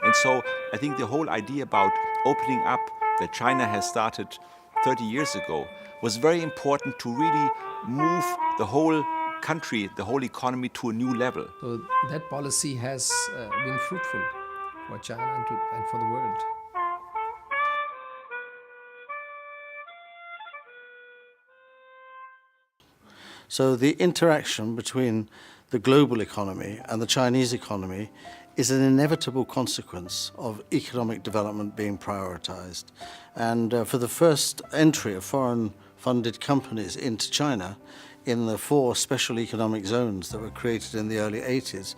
And so I think the whole idea about opening up that China has started 30 years ago was very important to really move the whole country, the whole economy to a new level. So that policy has been fruitful for China and for the world. So the interaction between the global economy and the Chinese economy is an inevitable consequence of economic development being prioritized. And for the first entry of foreign-funded companies into China in the 4 special economic zones that were created in the early 80s,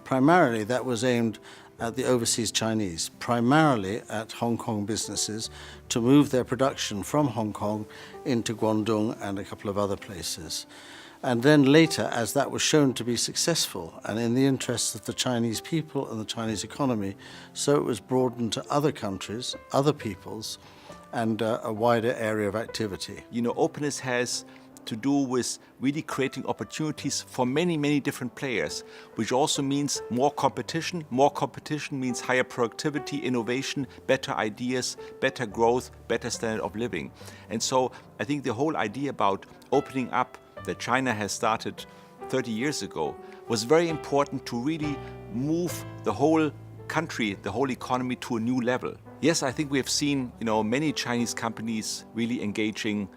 primarily that was aimed at the overseas Chinese, primarily at Hong Kong businesses to move their production from Hong Kong into Guangdong and a couple of other places. And then later, as that was shown to be successful and in the interests of the Chinese people and the Chinese economy, so it was broadened to other countries, other peoples, and a wider area of activity. You know, openness has to do with really creating opportunities for many, many different players, which also means more competition. More competition means higher productivity, innovation, better ideas, better growth, better standard of living. And so I think the whole idea about opening up that China has started 30 years ago was very important to really move the whole country, the whole economy to a new level. Yes, I think we have seen, many Chinese companies really engaging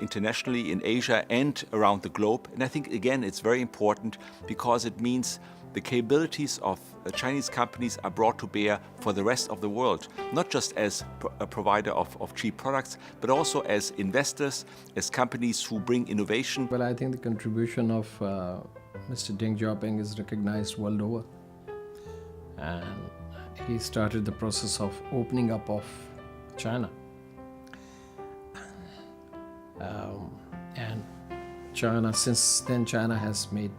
internationally in Asia and around the globe. And I think, again, it's very important because it means the capabilities of Chinese companies are brought to bear for the rest of the world, not just as a provider of cheap products, but also as investors, as companies who bring innovation. Well, I think the contribution of Mr. Deng Xiaoping is recognized world over. And he started the process of opening up of China. And China, since then, China has made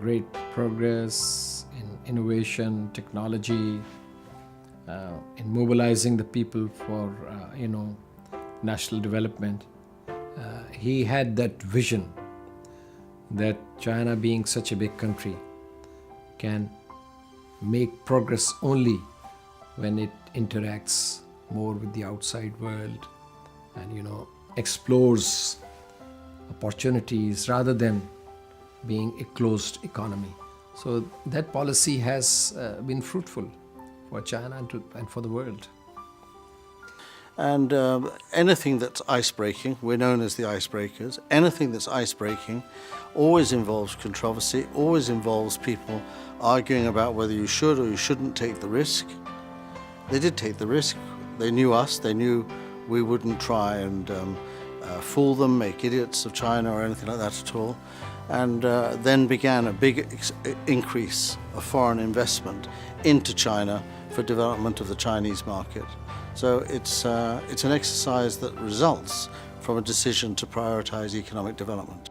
great progress in innovation, technology, in mobilizing the people for, national development. He had that vision that China, being such a big country, can make progress only when it interacts more with the outside world and, explores opportunities rather than being a closed economy. So that policy has been fruitful for China and for the world. And anything that's ice-breaking, we're known as the icebreakers, anything that's ice-breaking always involves controversy, always involves people arguing about whether you should or you shouldn't take the risk. They did take the risk. They knew us. They knew we wouldn't try and fool them, make idiots of China or anything like that at all. And then began a big increase of foreign investment into China for development of the Chinese market. So it's an exercise that results from a decision to prioritize economic development.